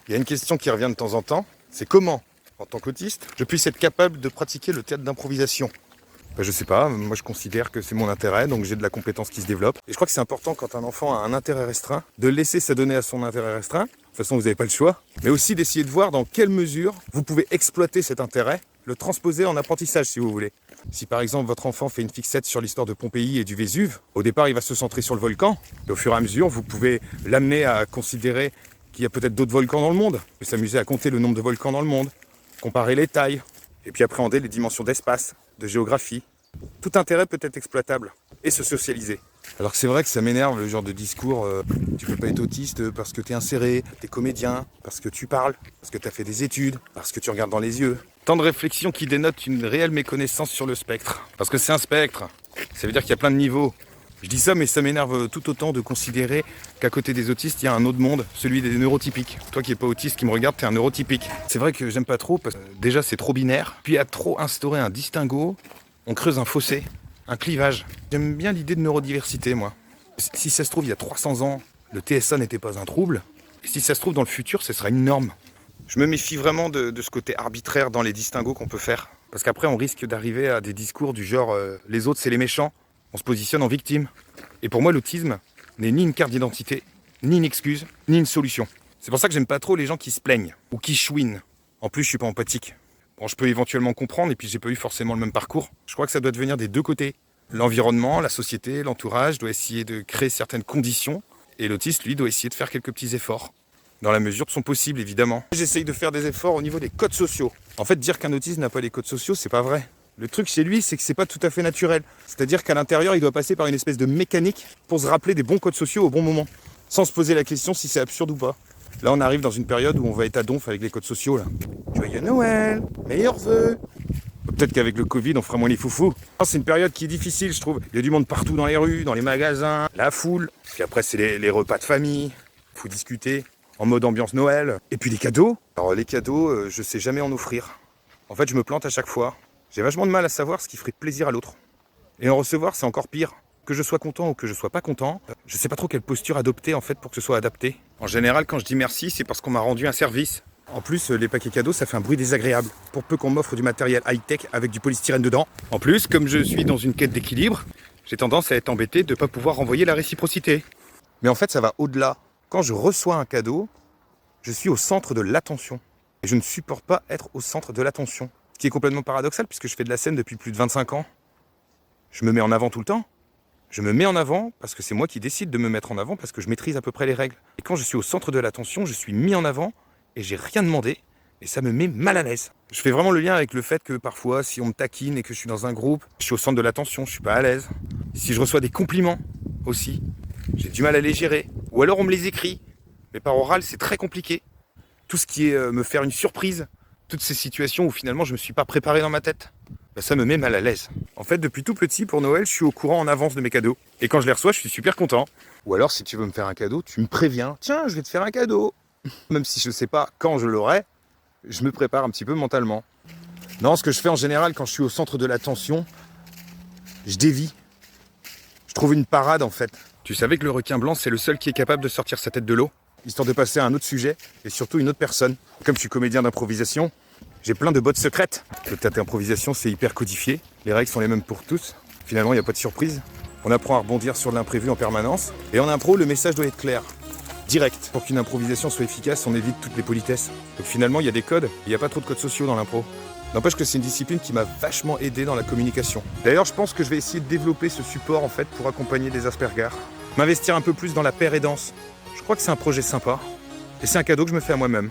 Il y a une question qui revient de temps en temps, c'est comment, en tant qu'autiste, je puisse être capable de pratiquer le théâtre d'improvisation. Je sais pas, moi je considère que c'est mon intérêt, donc j'ai de la compétence qui se développe. Et je crois que c'est important quand un enfant a un intérêt restreint, de laisser s'adonner à son intérêt restreint. De toute façon, vous n'avez pas le choix. Mais aussi d'essayer de voir dans quelle mesure vous pouvez exploiter cet intérêt, le transposer en apprentissage si vous voulez. Si par exemple votre enfant fait une fixette sur l'histoire de Pompéi et du Vésuve, au départ il va se centrer sur le volcan. Et au fur et à mesure, vous pouvez l'amener à considérer qu'il y a peut-être d'autres volcans dans le monde. Et s'amuser à compter le nombre de volcans dans le monde, comparer les tailles, et puis appréhender les dimensions d'espace, de géographie. Tout intérêt peut être exploitable et se socialiser. Alors que c'est vrai que ça m'énerve le genre de discours tu peux pas être autiste parce que t'es inséré, t'es comédien, parce que tu parles, parce que t'as fait des études, parce que tu regardes dans les yeux. Tant de réflexions qui dénotent une réelle méconnaissance sur le spectre. Parce que c'est un spectre, ça veut dire qu'il y a plein de niveaux. Je dis ça mais ça m'énerve tout autant de considérer qu'à côté des autistes il y a un autre monde, celui des neurotypiques. Toi qui n'es pas autiste, qui me regarde, t'es un neurotypique. C'est vrai que j'aime pas trop parce que déjà c'est trop binaire, puis à trop instaurer un distinguo, on creuse un fossé, un clivage. J'aime bien l'idée de neurodiversité, moi. Si ça se trouve, il y a 300 ans, le TSA n'était pas un trouble. Et si ça se trouve, dans le futur, ce sera une norme. Je me méfie vraiment de ce côté arbitraire dans les distinguos qu'on peut faire. Parce qu'après, on risque d'arriver à des discours du genre les autres, c'est les méchants. On se positionne en victime. Et pour moi, l'autisme n'est ni une carte d'identité, ni une excuse, ni une solution. C'est pour ça que j'aime pas trop les gens qui se plaignent ou qui chouinent. En plus, je suis pas empathique. Bon, je peux éventuellement comprendre, et puis j'ai pas eu forcément le même parcours. Je crois que ça doit devenir des deux côtés. L'environnement, la société, l'entourage doit essayer de créer certaines conditions, et l'autiste, lui, doit essayer de faire quelques petits efforts. Dans la mesure de son possible, évidemment. J'essaye de faire des efforts au niveau des codes sociaux. En fait, dire qu'un autiste n'a pas les codes sociaux, c'est pas vrai. Le truc chez lui, c'est que c'est pas tout à fait naturel. C'est-à-dire qu'à l'intérieur, il doit passer par une espèce de mécanique pour se rappeler des bons codes sociaux au bon moment, sans se poser la question si c'est absurde ou pas. Là, on arrive dans une période où on va être à donf avec les codes sociaux, là. Joyeux Noël, meilleurs vœux. Peut-être qu'avec le Covid, on fera moins les foufous. C'est une période qui est difficile, je trouve. Il y a du monde partout dans les rues, dans les magasins, la foule. Puis après, c'est les repas de famille. Faut discuter en mode ambiance Noël. Et puis les cadeaux. Alors les cadeaux, je sais jamais en offrir. En fait, je me plante à chaque fois. J'ai vachement de mal à savoir ce qui ferait plaisir à l'autre. Et en recevoir, c'est encore pire. Que je sois content ou que je sois pas content, je sais pas trop quelle posture adopter en fait pour que ce soit adapté. En général, quand je dis merci, c'est parce qu'on m'a rendu un service. En plus, les paquets cadeaux, ça fait un bruit désagréable. Pour peu qu'on m'offre du matériel high-tech avec du polystyrène dedans. En plus, comme je suis dans une quête d'équilibre, j'ai tendance à être embêté de ne pas pouvoir renvoyer la réciprocité. Mais en fait, ça va au-delà. Quand je reçois un cadeau, je suis au centre de l'attention. Et je ne supporte pas être au centre de l'attention. Ce qui est complètement paradoxal puisque je fais de la scène depuis plus de 25 ans. Je me mets en avant tout le temps. Je me mets en avant parce que c'est moi qui décide de me mettre en avant parce que je maîtrise à peu près les règles. Et quand je suis au centre de l'attention, je suis mis en avant et j'ai rien demandé et ça me met mal à l'aise. Je fais vraiment le lien avec le fait que parfois, si on me taquine et que je suis dans un groupe, je suis au centre de l'attention, je suis pas à l'aise. Si je reçois des compliments aussi, j'ai du mal à les gérer. Ou alors on me les écrit. Mais par oral, c'est très compliqué. Tout ce qui est me faire une surprise, toutes ces situations où finalement je me suis pas préparé dans ma tête. Ça me met mal à l'aise. En fait, depuis tout petit, pour Noël, je suis au courant en avance de mes cadeaux. Et quand je les reçois, je suis super content. Ou alors, si tu veux me faire un cadeau, tu me préviens. Tiens, je vais te faire un cadeau. Même si je ne sais pas quand je l'aurai, je me prépare un petit peu mentalement. Non, ce que je fais en général quand je suis au centre de l'attention, je dévie. Je trouve une parade, en fait. Tu savais que le requin blanc, c'est le seul qui est capable de sortir sa tête de l'eau, histoire de passer à un autre sujet, et surtout une autre personne. Comme je suis comédien d'improvisation, j'ai plein de bottes secrètes. Le théâtre d'improvisation, c'est hyper codifié. Les règles sont les mêmes pour tous. Finalement, il n'y a pas de surprise. On apprend à rebondir sur l'imprévu en permanence. Et en impro, le message doit être clair, direct. Pour qu'une improvisation soit efficace, on évite toutes les politesses. Donc finalement, il y a des codes. Il n'y a pas trop de codes sociaux dans l'impro. N'empêche que c'est une discipline qui m'a vachement aidé dans la communication. D'ailleurs, je pense que je vais essayer de développer ce support en fait pour accompagner des Asperger. M'investir un peu plus dans la paire et danse. Je crois que c'est un projet sympa. Et c'est un cadeau que je me fais à moi-même.